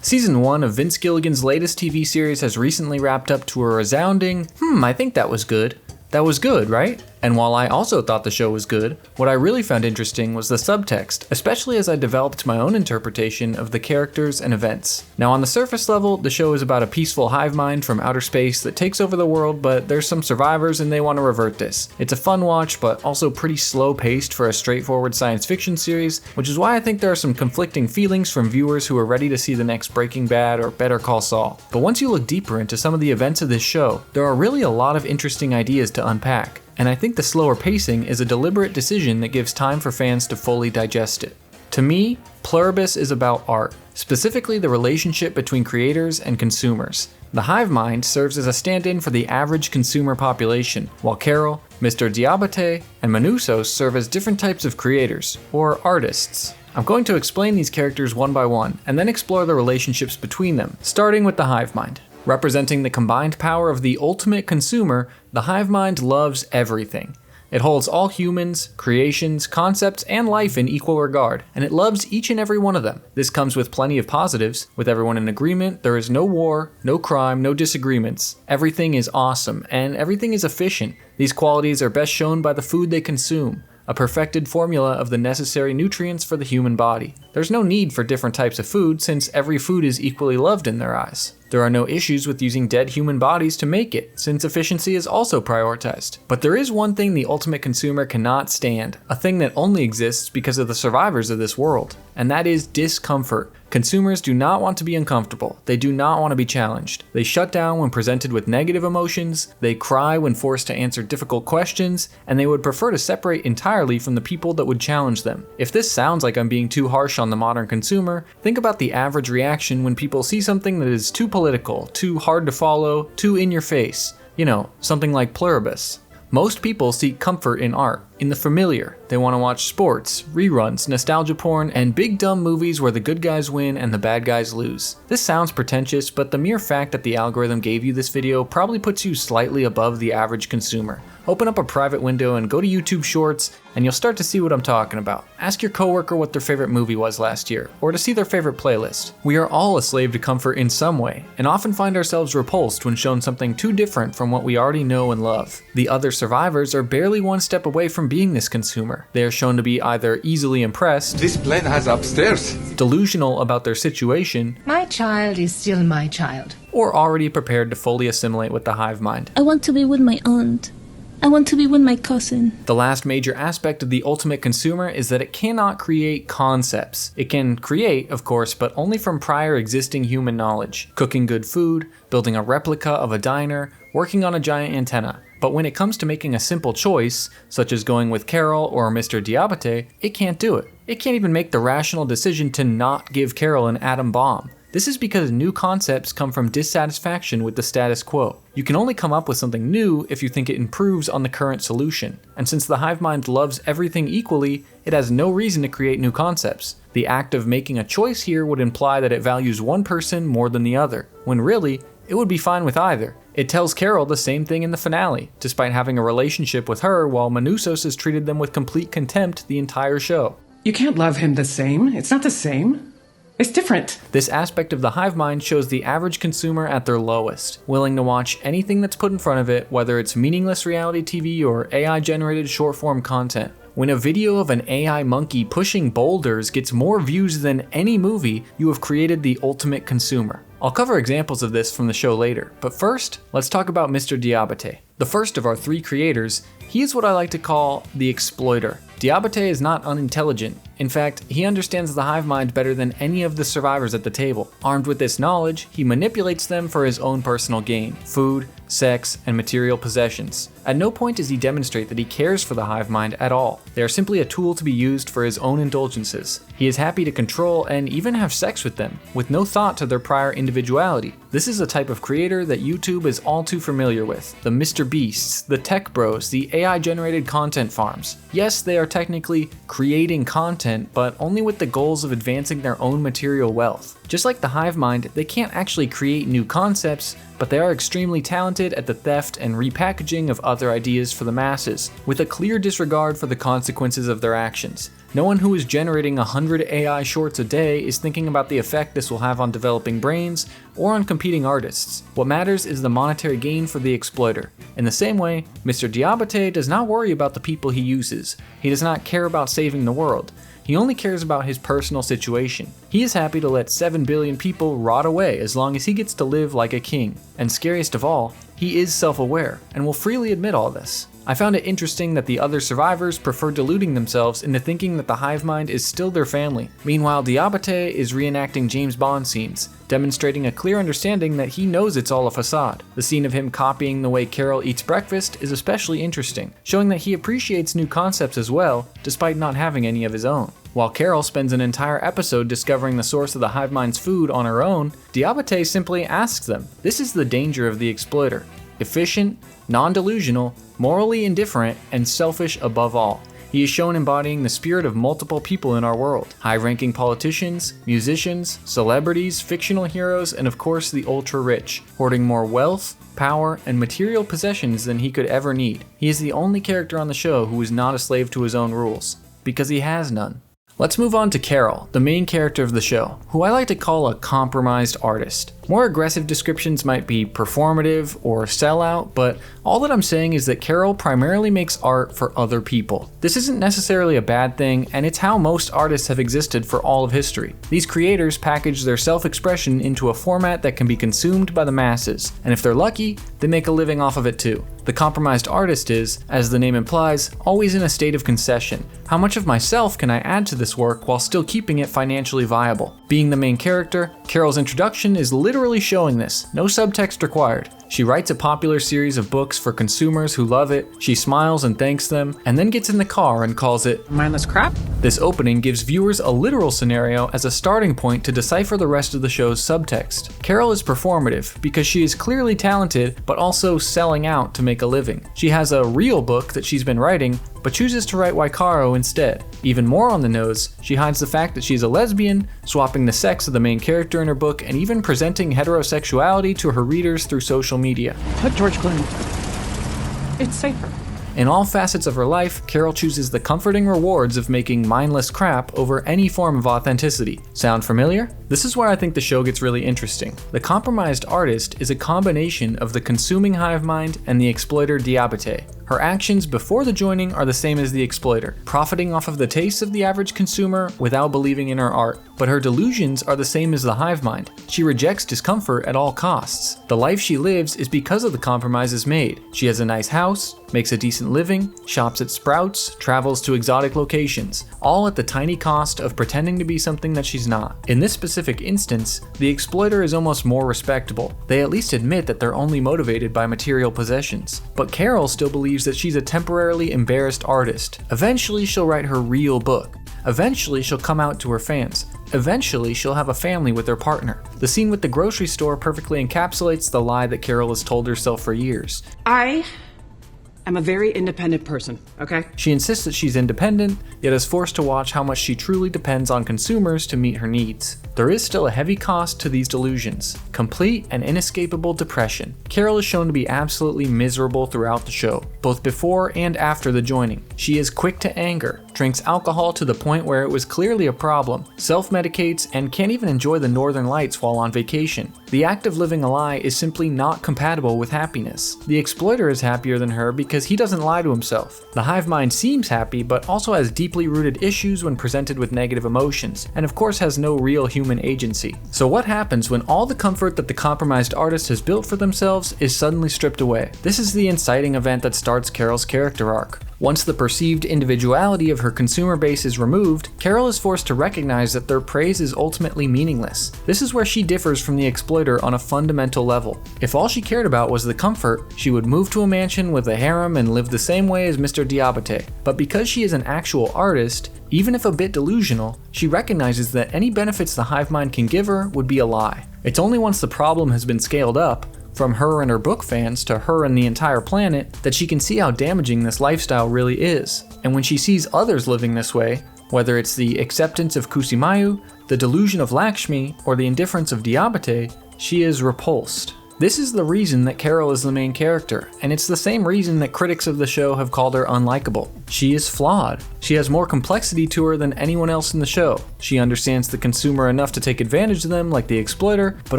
Season 1 of Vince Gilligan's latest TV series has recently wrapped up to a resounding, I think that was good. That was good, right? And while I also thought the show was good, what I really found interesting was the subtext, especially as I developed my own interpretation of the characters and events. Now on the surface level, the show is about a peaceful hive mind from outer space that takes over the world, but there's some survivors and they want to revert this. It's a fun watch, but also pretty slow paced for a straightforward science fiction series, which is why I think there are some conflicting feelings from viewers who are ready to see the next Breaking Bad or Better Call Saul. But once you look deeper into some of the events of this show, there are really a lot of interesting ideas to unpack. And I think the slower pacing is a deliberate decision that gives time for fans to fully digest it. To me, Pluribus is about art, specifically the relationship between creators and consumers. The Hivemind serves as a stand-in for the average consumer population, while Carol, Mr. Diabaté, and Manousos serve as different types of creators, or artists. I'm going to explain these characters one by one, and then explore the relationships between them, starting with the Hivemind. Representing the combined power of the ultimate consumer, the Hivemind loves everything. It holds all humans, creations, concepts, and life in equal regard, and it loves each and every one of them. This comes with plenty of positives. With everyone in agreement, there is no war, no crime, no disagreements. Everything is awesome, and everything is efficient. These qualities are best shown by the food they consume, a perfected formula of the necessary nutrients for the human body. There's no need for different types of food since every food is equally loved in their eyes. There are no issues with using dead human bodies to make it, since efficiency is also prioritized. But there is one thing the ultimate consumer cannot stand, a thing that only exists because of the survivors of this world, and that is discomfort. Consumers do not want to be uncomfortable. They do not want to be challenged. They shut down when presented with negative emotions, they cry when forced to answer difficult questions, and they would prefer to separate entirely from the people that would challenge them. If this sounds like I'm being too harsh on the modern consumer, think about the average reaction when people see something that is too political, too hard to follow, too in your face. You know, something like Pluribus. Most people seek comfort in art, in the familiar. They want to watch sports, reruns, nostalgia porn, and big dumb movies where the good guys win and the bad guys lose. This sounds pretentious, but the mere fact that the algorithm gave you this video probably puts you slightly above the average consumer. Open up a private window and go to YouTube Shorts, and you'll start to see what I'm talking about. Ask your coworker what their favorite movie was last year, or to see their favorite playlist. We are all a slave to comfort in some way, and often find ourselves repulsed when shown something too different from what we already know and love. The other survivors are barely one step away from being this consumer. They are shown to be either easily impressed, this plane has upstairs, delusional about their situation, my child is still my child, or already prepared to fully assimilate with the hive mind. I want to be with my aunt. I want to be with my cousin. The last major aspect of the ultimate consumer is that it cannot create concepts. It can create, of course, but only from prior existing human knowledge. Cooking good food, building a replica of a diner, working on a giant antenna. But when it comes to making a simple choice, such as going with Carol or Mr. Diabaté, it can't do it. It can't even make the rational decision to not give Carol an atom bomb. This is because new concepts come from dissatisfaction with the status quo. You can only come up with something new if you think it improves on the current solution. And since the hive mind loves everything equally, it has no reason to create new concepts. The act of making a choice here would imply that it values one person more than the other, when really, it would be fine with either. It tells Carol the same thing in the finale, despite having a relationship with her while Manousos has treated them with complete contempt the entire show. You can't love him the same. It's not the same. It's different. This aspect of the hive mind shows the average consumer at their lowest, willing to watch anything that's put in front of it, whether it's meaningless reality TV or AI-generated short-form content. When a video of an AI monkey pushing boulders gets more views than any movie, you have created the ultimate consumer. I'll cover examples of this from the show later, but first, let's talk about Mr. Diabaté. The first of our three creators, he is what I like to call the exploiter. Diabaté is not unintelligent. In fact, he understands the hive mind better than any of the survivors at the table. Armed with this knowledge, he manipulates them for his own personal gain: food, sex, and material possessions. At no point does he demonstrate that he cares for the hive mind at all. They are simply a tool to be used for his own indulgences. He is happy to control and even have sex with them, with no thought to their prior individuality. This is a type of creator that YouTube is all too familiar with. The Mr. Beasts, the tech bros, the AI-generated content farms. Yes, they are technically creating content, but only with the goals of advancing their own material wealth. Just like the Hivemind, they can't actually create new concepts, but they are extremely talented at the theft and repackaging of other ideas for the masses, with a clear disregard for the consequences of their actions. No one who is generating 100 AI shorts a day is thinking about the effect this will have on developing brains or on competing artists. What matters is the monetary gain for the exploiter. In the same way, Mr. Diabaté does not worry about the people he uses. He does not care about saving the world. He only cares about his personal situation. He is happy to let 7 billion people rot away as long as he gets to live like a king. And scariest of all, he is self-aware and will freely admit all this. I found it interesting that the other survivors prefer deluding themselves into thinking that the Hivemind is still their family. Meanwhile, Diabaté is reenacting James Bond scenes, demonstrating a clear understanding that he knows it's all a facade. The scene of him copying the way Carol eats breakfast is especially interesting, showing that he appreciates new concepts as well, despite not having any of his own. While Carol spends an entire episode discovering the source of the Hivemind's food on her own, Diabaté simply asks them. This is the danger of the exploiter. Efficient, non-delusional, morally indifferent, and selfish above all. He is shown embodying the spirit of multiple people in our world. High-ranking politicians, musicians, celebrities, fictional heroes, and of course the ultra-rich, hoarding more wealth, power, and material possessions than he could ever need. He is the only character on the show who is not a slave to his own rules, because he has none. Let's move on to Carol, the main character of the show, who I like to call a compromised artist. More aggressive descriptions might be performative or sellout, but all that I'm saying is that Carol primarily makes art for other people. This isn't necessarily a bad thing, and it's how most artists have existed for all of history. These creators package their self-expression into a format that can be consumed by the masses, and if they're lucky, they make a living off of it too. The compromised artist is, as the name implies, always in a state of concession. How much of myself can I add to this work while still keeping it financially viable? Being the main character, Carol's introduction is literally showing this, no subtext required. She writes a popular series of books for consumers who love it, she smiles and thanks them, and then gets in the car and calls it Mindless crap? This opening gives viewers a literal scenario as a starting point to decipher the rest of the show's subtext. Carol is performative because she is clearly talented, but also selling out to make a living. She has a real book that she's been writing, but chooses to write Waikaro instead. Even more on the nose, she hides the fact that she's a lesbian, swapping the sex of the main character in her book, and even presenting heterosexuality to her readers through social media. Put George Clooney. It's safer. In all facets of her life, Carol chooses the comforting rewards of making mindless crap over any form of authenticity. Sound familiar? This is where I think the show gets really interesting. The compromised artist is a combination of the consuming Hivemind and the exploiter Diabaté. Her actions before the joining are the same as the exploiter, profiting off of the tastes of the average consumer without believing in her art. But her delusions are the same as the Hivemind. She rejects discomfort at all costs. The life she lives is because of the compromises made. She has a nice house, makes a decent living, shops at Sprouts, travels to exotic locations, all at the tiny cost of pretending to be something that she's not. In this specific instance, the exploiter is almost more respectable. They at least admit that they're only motivated by material possessions. But Carol still believes that she's a temporarily embarrassed artist. Eventually she'll write her real book. Eventually she'll come out to her fans. Eventually she'll have a family with her partner. The scene with the grocery store perfectly encapsulates the lie that Carol has told herself for years. I'm a very independent person, okay? She insists that she's independent, yet is forced to watch how much she truly depends on consumers to meet her needs. There is still a heavy cost to these delusions. Complete and inescapable depression. Carol is shown to be absolutely miserable throughout the show, both before and after the joining. She is quick to anger, drinks alcohol to the point where it was clearly a problem, self-medicates, and can't even enjoy the northern lights while on vacation. The act of living a lie is simply not compatible with happiness. The exploiter is happier than her because he doesn't lie to himself. The Hivemind seems happy, but also has deeply rooted issues when presented with negative emotions, and of course has no real human agency. So what happens when all the comfort that the compromised artist has built for themselves is suddenly stripped away? This is the inciting event that starts Carol's character arc. Once the perceived individuality of her consumer base is removed, Carol is forced to recognize that their praise is ultimately meaningless. This is where she differs from the exploiter on a fundamental level. If all she cared about was the comfort, she would move to a mansion with a harem and live the same way as Mr. Diabaté. But because she is an actual artist, even if a bit delusional, she recognizes that any benefits the Hivemind can give her would be a lie. It's only once the problem has been scaled up, from her and her book fans to her and the entire planet, that she can see how damaging this lifestyle really is. And when she sees others living this way, whether it's the acceptance of Kusimayu, the delusion of Lakshmi, or the indifference of Diabaté, she is repulsed. This is the reason that Carol is the main character, and it's the same reason that critics of the show have called her unlikable. She is flawed. She has more complexity to her than anyone else in the show. She understands the consumer enough to take advantage of them like the exploiter, but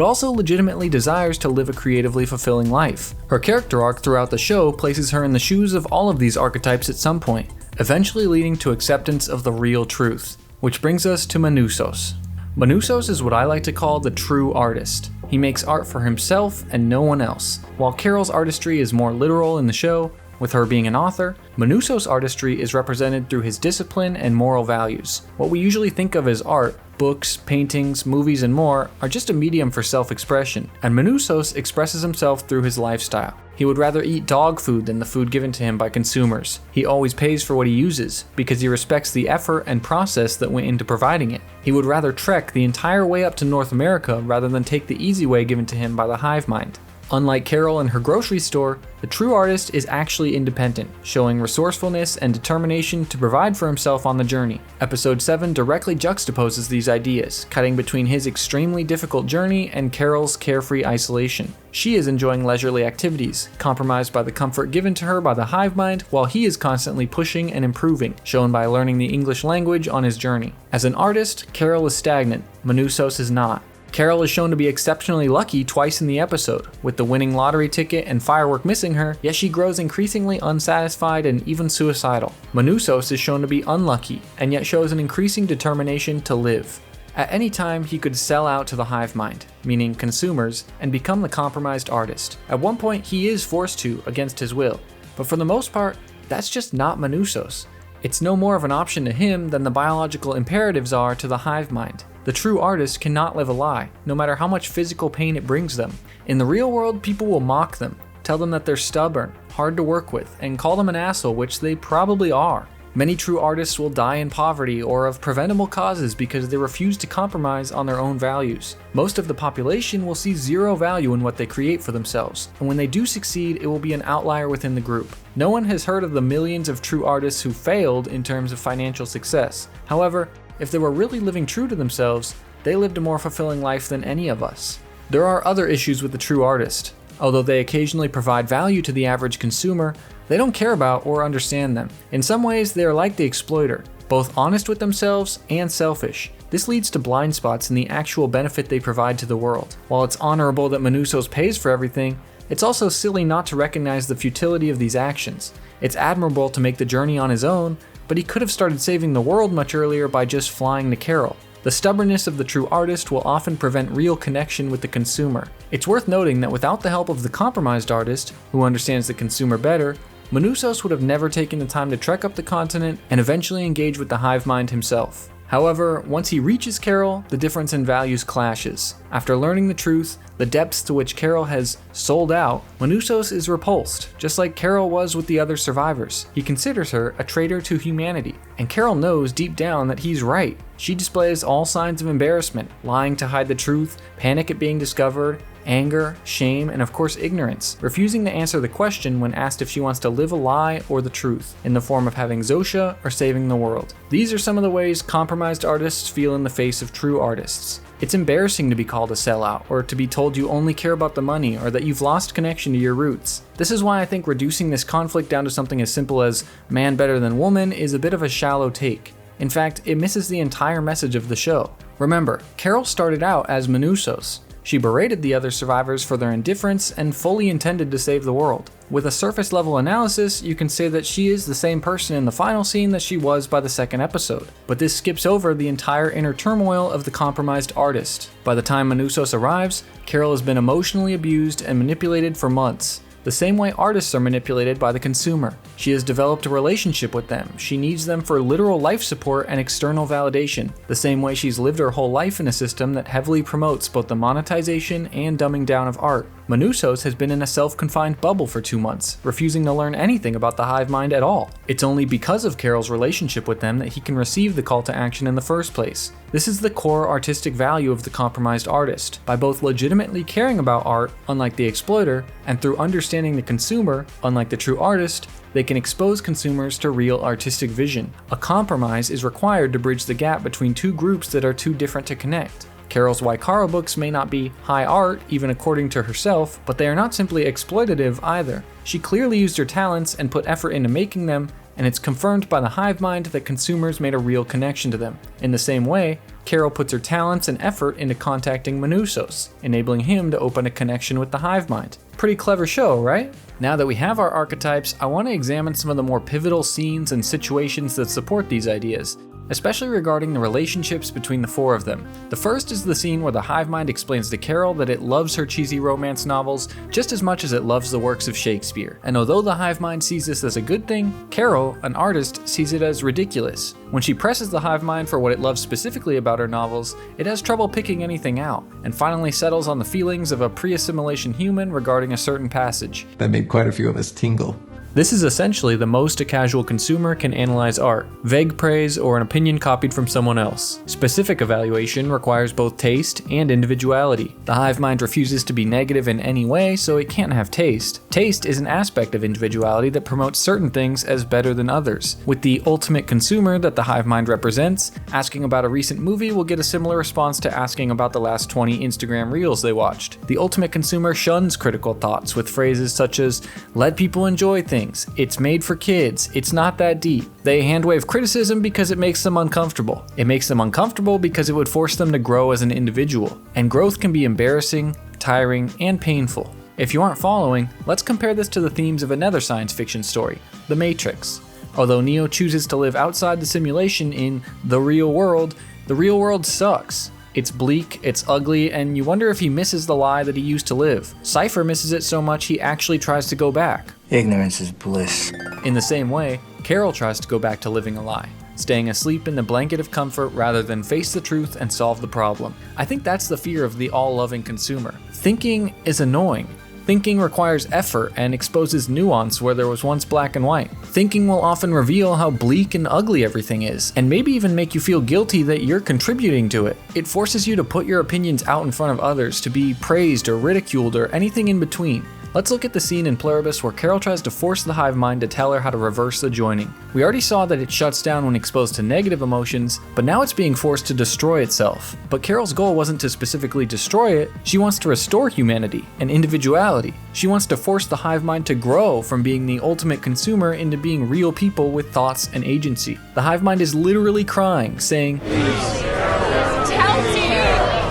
also legitimately desires to live a creatively fulfilling life. Her character arc throughout the show places her in the shoes of all of these archetypes at some point, eventually leading to acceptance of the real truth. Which brings us to Manousos. Manousos is what I like to call the true artist. He makes art for himself and no one else. While Carol's artistry is more literal in the show, with her being an author, Manousos' artistry is represented through his discipline and moral values. What we usually think of as art, books, paintings, movies, and more, are just a medium for self-expression, and Manousos expresses himself through his lifestyle. He would rather eat dog food than the food given to him by consumers. He always pays for what he uses, because he respects the effort and process that went into providing it. He would rather trek the entire way up to North America rather than take the easy way given to him by the Hivemind. Unlike Carol and her grocery store, the true artist is actually independent, showing resourcefulness and determination to provide for himself on the journey. Episode 7 directly juxtaposes these ideas, cutting between his extremely difficult journey and Carol's carefree isolation. She is enjoying leisurely activities, compromised by the comfort given to her by the Hivemind, while he is constantly pushing and improving, shown by learning the English language on his journey. As an artist, Carol is stagnant, Manousos is not. Carol is shown to be exceptionally lucky twice in the episode, with the winning lottery ticket and firework missing her, yet she grows increasingly unsatisfied and even suicidal. Manousos is shown to be unlucky, and yet shows an increasing determination to live. At any time, he could sell out to the Hivemind, meaning consumers, and become the compromised artist. At one point, he is forced to, against his will, but for the most part, that's just not Manousos. It's no more of an option to him than the biological imperatives are to the Hivemind. The true artist cannot live a lie, no matter how much physical pain it brings them. In the real world, people will mock them, tell them that they're stubborn, hard to work with, and call them an asshole, which they probably are. Many true artists will die in poverty or of preventable causes because they refuse to compromise on their own values. Most of the population will see zero value in what they create for themselves, and when they do succeed, it will be an outlier within the group. No one has heard of the millions of true artists who failed in terms of financial success. However, if they were really living true to themselves, they lived a more fulfilling life than any of us. There are other issues with the true artist. Although they occasionally provide value to the average consumer, they don't care about or understand them. In some ways, they are like the exploiter, both honest with themselves and selfish. This leads to blind spots in the actual benefit they provide to the world. While it's honorable that Manousos pays for everything, it's also silly not to recognize the futility of these actions. It's admirable to make the journey on his own, but he could have started saving the world much earlier by just flying to Carol. The stubbornness of the true artist will often prevent real connection with the consumer. It's worth noting that without the help of the compromised artist, who understands the consumer better, Manousos would have never taken the time to trek up the continent and eventually engage with the Hivemind himself. However, once he reaches Carol, the difference in values clashes. After learning the truth, the depths to which Carol has sold out, Manousos is repulsed, just like Carol was with the other survivors. He considers her a traitor to humanity, and Carol knows deep down that he's right. She displays all signs of embarrassment, lying to hide the truth, panic at being discovered, anger, shame, and of course ignorance, refusing to answer the question when asked if she wants to live a lie or the truth, in the form of having Zosha or saving the world. These are some of the ways compromised artists feel in the face of true artists. It's embarrassing to be called a sellout, or to be told you only care about the money, or that you've lost connection to your roots. This is why I think reducing this conflict down to something as simple as man better than woman is a bit of a shallow take. In fact, it misses the entire message of the show. Remember, Carol started out as Manousos. She berated the other survivors for their indifference and fully intended to save the world. With a surface level analysis, you can say that she is the same person in the final scene that she was by the second episode. But this skips over the entire inner turmoil of the compromised artist. By the time Manousos arrives, Carol has been emotionally abused and manipulated for months. The same way artists are manipulated by the consumer. She has developed a relationship with them. She needs them for literal life support and external validation, the same way she's lived her whole life in a system that heavily promotes both the monetization and dumbing down of art. Manousos has been in a self-confined bubble for 2 months, refusing to learn anything about the Hivemind at all. It's only because of Carol's relationship with them that he can receive the call to action in the first place. This is the core artistic value of the compromised artist. By both legitimately caring about art, unlike the exploiter, and through understanding the consumer, unlike the true artist, they can expose consumers to real artistic vision. A compromise is required to bridge the gap between two groups that are too different to connect. Carol's Waikara books may not be high art, even according to herself, but they are not simply exploitative either. She clearly used her talents and put effort into making them, and it's confirmed by the Hivemind that consumers made a real connection to them. In the same way, Carol puts her talents and effort into contacting Manousos, enabling him to open a connection with the Hivemind. Pretty clever show, right? Now that we have our archetypes, I want to examine some of the more pivotal scenes and situations that support these ideas, especially regarding the relationships between the four of them. The first is the scene where the Hivemind explains to Carol that it loves her cheesy romance novels just as much as it loves the works of Shakespeare. And although the Hivemind sees this as a good thing, Carol, an artist, sees it as ridiculous. When she presses the Hivemind for what it loves specifically about her novels, it has trouble picking anything out, and finally settles on the feelings of a pre-assimilation human regarding a certain passage. That made quite a few of us tingle. This is essentially the most a casual consumer can analyze art: vague praise or an opinion copied from someone else. Specific evaluation requires both taste and individuality. The Hivemind refuses to be negative in any way, so it can't have taste. Taste is an aspect of individuality that promotes certain things as better than others. With the ultimate consumer that the Hivemind represents, asking about a recent movie will get a similar response to asking about the last 20 Instagram reels they watched. The ultimate consumer shuns critical thoughts with phrases such as, "Let people enjoy things. It's made for kids. It's not that deep." They handwave criticism because it makes them uncomfortable. It makes them uncomfortable because it would force them to grow as an individual. And growth can be embarrassing, tiring, and painful. If you aren't following, let's compare this to the themes of another science fiction story, The Matrix. Although Neo chooses to live outside the simulation in the real world sucks. It's bleak, it's ugly, and you wonder if he misses the lie that he used to live. Cypher misses it so much he actually tries to go back. Ignorance is bliss. In the same way, Carol tries to go back to living a lie, staying asleep in the blanket of comfort rather than face the truth and solve the problem. I think that's the fear of the all-loving consumer. Thinking is annoying. Thinking requires effort and exposes nuance where there was once black and white. Thinking will often reveal how bleak and ugly everything is, and maybe even make you feel guilty that you're contributing to it. It forces you to put your opinions out in front of others, to be praised or ridiculed or anything in between. Let's look at the scene in Pluribus where Carol tries to force the Hivemind to tell her how to reverse the joining. We already saw that it shuts down when exposed to negative emotions, but now it's being forced to destroy itself. But Carol's goal wasn't to specifically destroy it, she wants to restore humanity and individuality. She wants to force the Hivemind to grow from being the ultimate consumer into being real people with thoughts and agency. The Hivemind is literally crying, saying,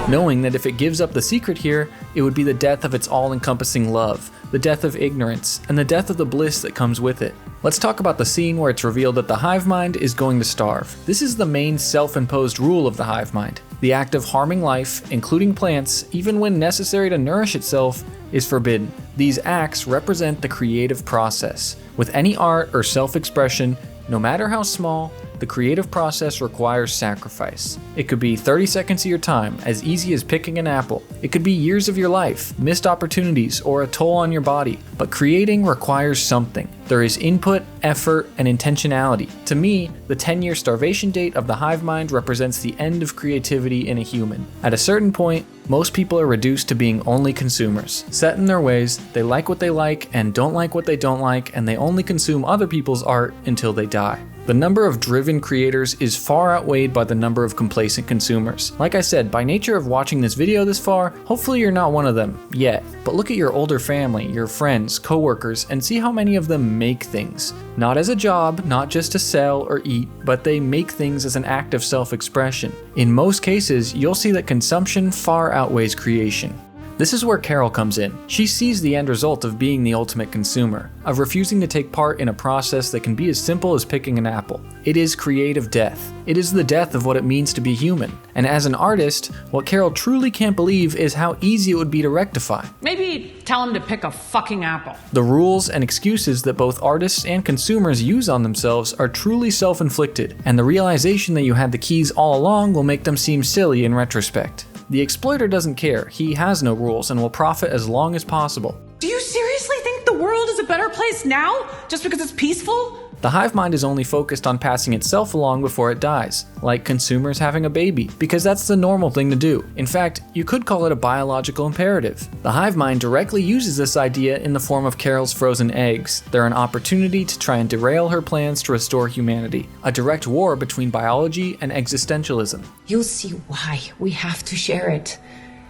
knowing that if it gives up the secret here, it would be the death of its all-encompassing love, the death of ignorance, and the death of the bliss that comes with it. Let's talk about the scene where it's revealed that the Hivemind is going to starve. This is the main self-imposed rule of the Hivemind. The act of harming life, including plants, even when necessary to nourish itself, is forbidden. These acts represent the creative process. With any art or self-expression, no matter how small, the creative process requires sacrifice. It could be 30 seconds of your time, as easy as picking an apple. It could be years of your life, missed opportunities, or a toll on your body. But creating requires something. There is input, effort, and intentionality. To me, the 10-year starvation date of the Hivemind represents the end of creativity in a human. At a certain point, most people are reduced to being only consumers. Set in their ways, they like what they like and don't like what they don't like, and they only consume other people's art until they die. The number of driven creators is far outweighed by the number of complacent consumers. Like I said, by nature of watching this video this far, hopefully you're not one of them yet. But look at your older family, your friends, coworkers, and see how many of them make things. Not as a job, not just to sell or eat, but they make things as an act of self-expression. In most cases, you'll see that consumption far outweighs creation. This is where Carol comes in. She sees the end result of being the ultimate consumer, of refusing to take part in a process that can be as simple as picking an apple. It is creative death. It is the death of what it means to be human. And as an artist, what Carol truly can't believe is how easy it would be to rectify. Maybe tell him to pick a fucking apple. The rules and excuses that both artists and consumers use on themselves are truly self-inflicted, and the realization that you had the keys all along will make them seem silly in retrospect. The exploiter doesn't care, he has no rules and will profit as long as possible. Do you seriously think the world is a better place now? Just because it's peaceful? The hive mind is only focused on passing itself along before it dies, like consumers having a baby, because that's the normal thing to do. In fact, you could call it a biological imperative. The hive mind directly uses this idea in the form of Carol's frozen eggs. They're an opportunity to try and derail her plans to restore humanity, a direct war between biology and existentialism. You'll see why we have to share it.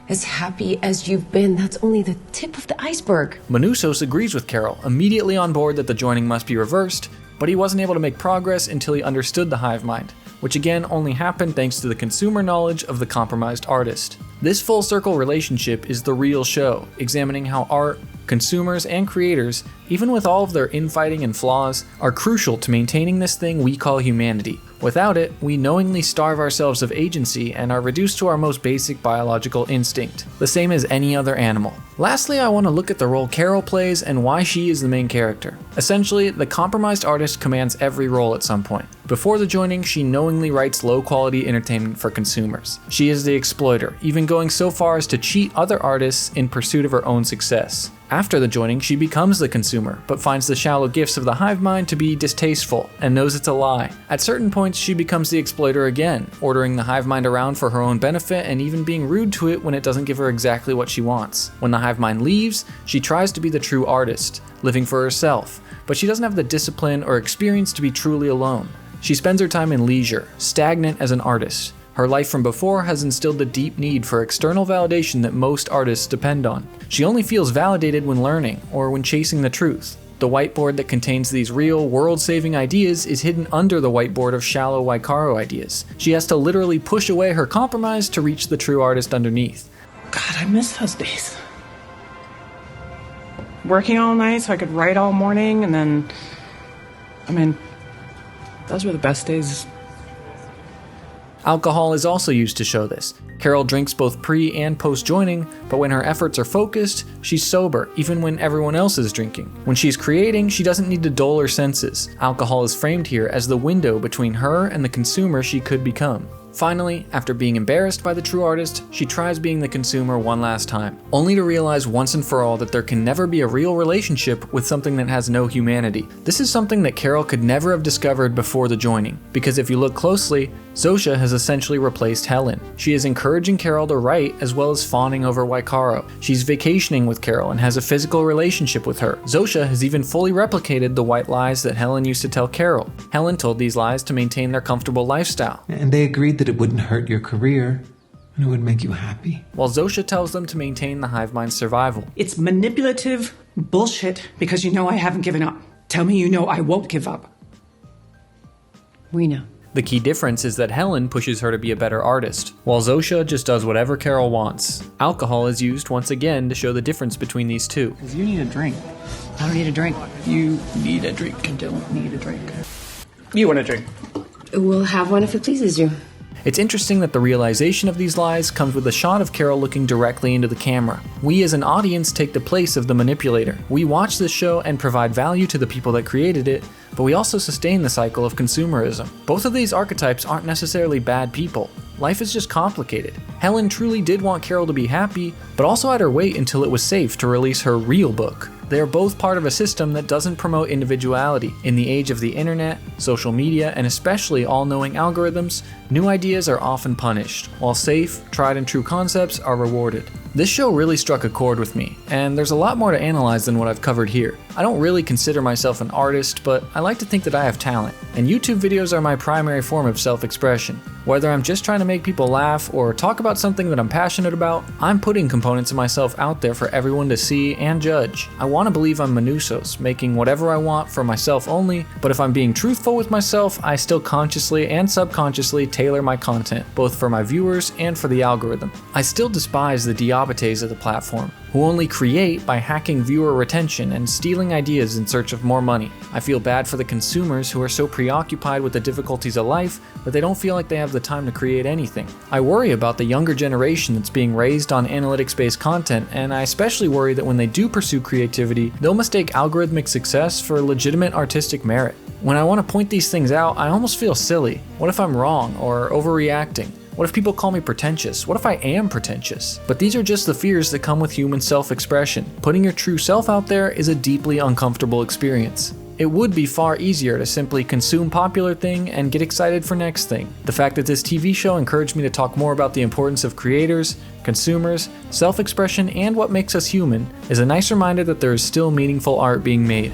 As happy as you've been, that's only the tip of the iceberg. Manousos agrees with Carol, immediately on board that the joining must be reversed, but he wasn't able to make progress until he understood the hive mind, which again only happened thanks to the consumer knowledge of the compromised artist. This full circle relationship is the real show, examining how art, consumers, and creators, even with all of their infighting and flaws, are crucial to maintaining this thing we call humanity. Without it, we knowingly starve ourselves of agency and are reduced to our most basic biological instinct, the same as any other animal. Lastly, I want to look at the role Carol plays and why she is the main character. Essentially, the compromised artist commands every role at some point. Before the joining, she knowingly writes low-quality entertainment for consumers. She is the exploiter, even going so far as to cheat other artists in pursuit of her own success. After the joining, she becomes the consumer, but finds the shallow gifts of the hive mind to be distasteful and knows it's a lie. At certain points, she becomes the exploiter again, ordering the hive mind around for her own benefit and even being rude to it when it doesn't give her exactly what she wants. When the hive mind leaves, she tries to be the true artist, living for herself, but she doesn't have the discipline or experience to be truly alone. She spends her time in leisure, stagnant as an artist. Her life from before has instilled the deep need for external validation that most artists depend on. She only feels validated when learning, or when chasing the truth. The whiteboard that contains these real, world-saving ideas is hidden under the whiteboard of shallow Waikaro ideas. She has to literally push away her compromise to reach the true artist underneath. God, I miss those days. Working all night so I could write all morning, and then, those were the best days. Alcohol is also used to show this. Carol drinks both pre and post joining, but when her efforts are focused, she's sober, even when everyone else is drinking. When she's creating, she doesn't need to dull her senses. Alcohol is framed here as the window between her and the consumer she could become. Finally, after being embarrassed by the true artist, she tries being the consumer one last time, only to realize once and for all that there can never be a real relationship with something that has no humanity. This is something that Carol could never have discovered before the joining, because if you look closely, Zosha has essentially replaced Helen. She is encouraging Carol to write as well as fawning over Waikaro. She's vacationing with Carol and has a physical relationship with her. Zosha has even fully replicated the white lies that Helen used to tell Carol. Helen told these lies to maintain their comfortable lifestyle. And they agreed that it wouldn't hurt your career and it would make you happy. While Zosha tells them to maintain the hive mind's survival. It's manipulative bullshit because you know I haven't given up. Tell me you know I won't give up. We know. The key difference is that Helen pushes her to be a better artist, while Zosha just does whatever Carol wants. Alcohol is used once again to show the difference between these two. You need a drink. I don't need a drink. You need a drink. I don't need a drink. You want a drink? We'll have one if it pleases you. It's interesting that the realization of these lies comes with a shot of Carol looking directly into the camera. We as an audience take the place of the manipulator. We watch this show and provide value to the people that created it, but we also sustain the cycle of consumerism. Both of these archetypes aren't necessarily bad people. Life is just complicated. Helen truly did want Carol to be happy, but also had her wait until it was safe to release her real book. They are both part of a system that doesn't promote individuality. In the age of the internet, social media, and especially all-knowing algorithms, new ideas are often punished, while safe, tried and true concepts are rewarded. This show really struck a chord with me, and there's a lot more to analyze than what I've covered here. I don't really consider myself an artist, but I like to think that I have talent, and YouTube videos are my primary form of self-expression. Whether I'm just trying to make people laugh or talk about something that I'm passionate about, I'm putting components of myself out there for everyone to see and judge. I want to believe I'm Manousos, making whatever I want for myself only, but if I'm being truthful with myself, I still consciously and subconsciously tailor my content, both for my viewers and for the algorithm. I still despise the Diabatés of the platform, who only create by hacking viewer retention and stealing ideas in search of more money. I feel bad for the consumers who are so preoccupied with the difficulties of life that they don't feel like they have the time to create anything. I worry about the younger generation that's being raised on analytics-based content, and I especially worry that when they do pursue creativity, they'll mistake algorithmic success for legitimate artistic merit. When I want to point these things out, I almost feel silly. What if I'm wrong or overreacting? What if people call me pretentious? What if I am pretentious? But these are just the fears that come with human self-expression. Putting your true self out there is a deeply uncomfortable experience. It would be far easier to simply consume popular thing and get excited for next thing. The fact that this TV show encouraged me to talk more about the importance of creators, consumers, self-expression, and what makes us human is a nice reminder that there is still meaningful art being made.